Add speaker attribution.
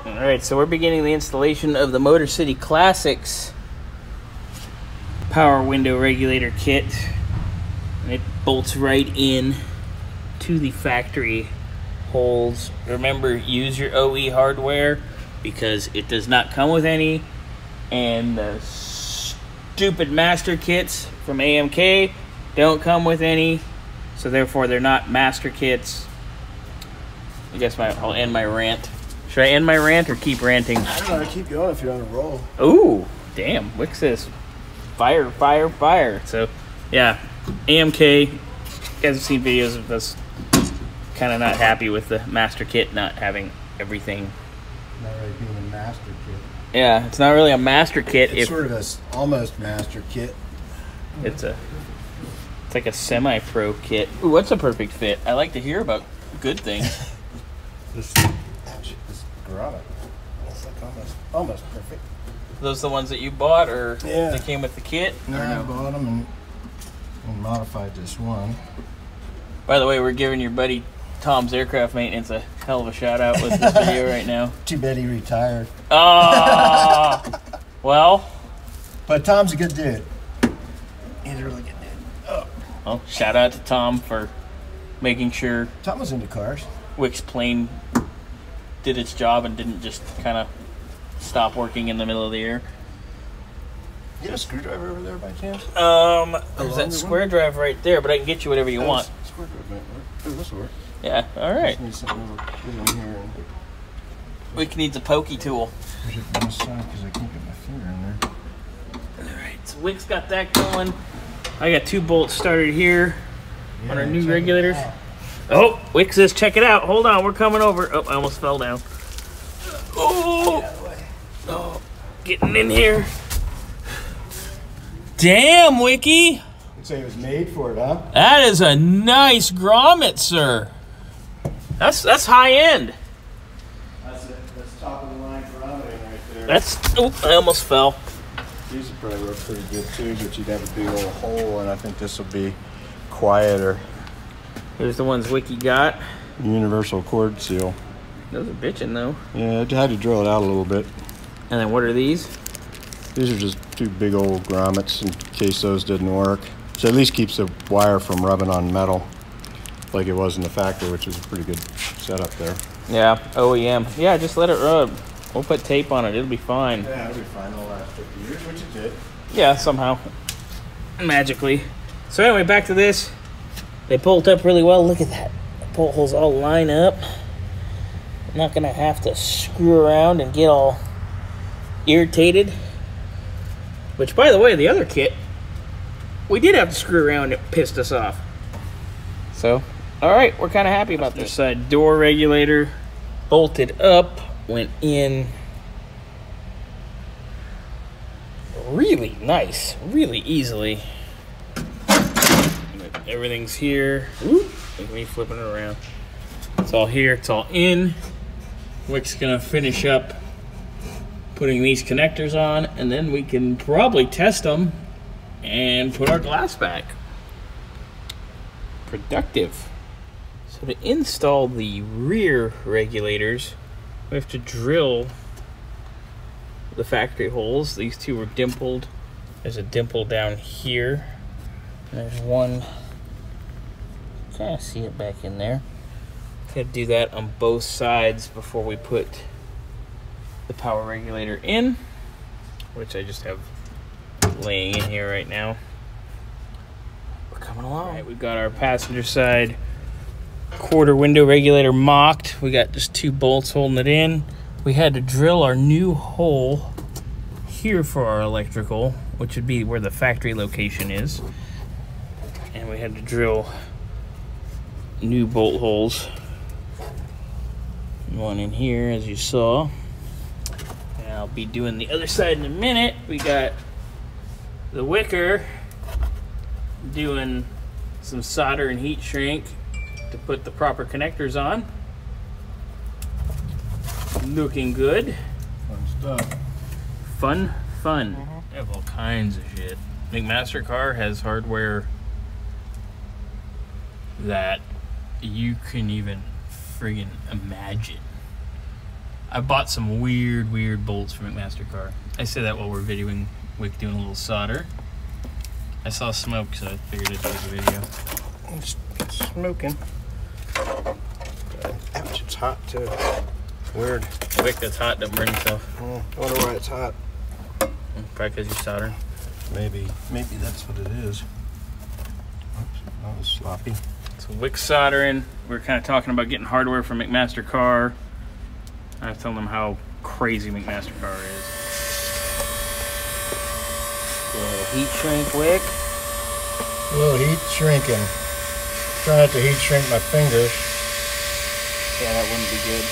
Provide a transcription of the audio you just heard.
Speaker 1: Alright, so we're beginning the installation of the Motor City Classics power window regulator kit. And it bolts right in to the factory holes. Remember, use your OE hardware because it does not come with any. And the stupid master kits from AMK don't come with any. So therefore, they're not master kits. I guess I'll end my rant. Should I end my rant or keep ranting?
Speaker 2: I don't know, keep going if you're on a roll.
Speaker 1: Ooh, damn. Wick says fire, fire, fire. So, yeah, AMK, you guys have seen videos of us kind of not happy with the master kit not having everything.
Speaker 2: Not really being a master kit.
Speaker 1: Yeah, it's not really a master kit.
Speaker 2: It's sort of a almost master kit.
Speaker 1: It's like a semi-pro kit. Ooh, what's a perfect fit? I like to hear about good things.
Speaker 2: This garage. It's like almost perfect.
Speaker 1: Are those the ones that you bought, or
Speaker 2: yeah,
Speaker 1: they came with the kit?
Speaker 2: No, I bought them and modified this one.
Speaker 1: By the way, we're giving your buddy Tom's Aircraft Maintenance a hell of a shout out with this video right now.
Speaker 2: Too bad he retired.
Speaker 1: Oh, well.
Speaker 2: But Tom's a good dude. He's a really good dude. Oh.
Speaker 1: Well, shout out to Tom for making sure
Speaker 2: Tom was into cars.
Speaker 1: Wick's plane did its job and didn't just kind of stop working in the middle of the air.
Speaker 2: You have a screwdriver over there by chance?
Speaker 1: There's that square drive right there, but I can get you whatever you want.
Speaker 2: Square drive might work. Oh, this will work.
Speaker 1: Yeah, all right.
Speaker 2: Just need something over here.
Speaker 1: Wick needs a pokey tool.
Speaker 2: Push it from this side because I can't get my finger in there.
Speaker 1: All right, so Wick's got that going. I got 2 bolts started here on our new regulators. Oh, Wick says check it out. Hold on, we're coming over. Oh, I almost fell down. Oh, getting in here. Damn, Wicky.
Speaker 2: I'd say it was made for it, huh?
Speaker 1: That is a nice grommet, sir. That's high end.
Speaker 2: That's top of the line grommeting right there.
Speaker 1: That's, oh, I almost fell.
Speaker 2: These would probably work pretty good too, but you'd have a big old hole, and I think this will be quieter.
Speaker 1: Here's the ones Wicky got.
Speaker 2: Universal cord seal.
Speaker 1: Those are bitching though.
Speaker 2: Yeah, I had to drill it out a little bit.
Speaker 1: And then what are these?
Speaker 2: These are just 2 big old grommets in case those didn't work. So at least keeps the wire from rubbing on metal like it was in the factory, which is a pretty good setup there.
Speaker 1: Yeah, OEM. Yeah, just let it rub. We'll put tape on it. It'll be fine.
Speaker 2: Yeah, it'll be fine. It'll last 50 years, which it did.
Speaker 1: Yeah, somehow. Magically. So anyway, back to this. They bolt up really well. Look at that. The bolt holes all line up. I'm not going to have to screw around and get all irritated. Which, by the way, the other kit, we did have to screw around and it pissed us off. So, alright, we're kind of happy about this. Side door regulator bolted up, went in really nice, really easily. Everything's here. Ooh, look at me flipping it around. It's all here, it's all in. Wick's gonna finish up putting these connectors on, and then we can probably test them and put our glass back. Productive. So to install the rear regulators, we have to drill the factory holes. These 2 were dimpled. There's a dimple down here. There's one. Kind of see it back in there. Gotta do that on both sides before we put the power regulator in, which I just have laying in here right now. We're coming along. All right, we've got our passenger side quarter window regulator mocked. We got just 2 bolts holding it in. We had to drill our new hole here for our electrical, which would be where the factory location is. And we had to drill new bolt holes. One in here, as you saw. And I'll be doing the other side in a minute. We got the Wicker doing some solder and heat shrink to put the proper connectors on. Looking good.
Speaker 2: Fun stuff.
Speaker 1: Fun. They have all kinds of shit. I think MasterCar has hardware that you can even friggin' imagine. I bought some weird bolts from McMaster-Carr. I say that while we're videoing Wick doing a little solder. I saw smoke, so I figured I'd do a video.
Speaker 2: It's smoking. Ouch, it's hot too. Weird.
Speaker 1: Wick that's hot don't burn yourself.
Speaker 2: I wonder why it's hot.
Speaker 1: Probably because you're soldering.
Speaker 2: Maybe that's what it is. Oops, that was sloppy.
Speaker 1: So Wick soldering. We're kind of talking about getting hardware from McMaster-Carr. I was telling them how crazy McMaster-Carr is. Heat shrink, Wick.
Speaker 2: A little heat shrinking. Try not to heat shrink my fingers.
Speaker 1: Yeah, that wouldn't be good.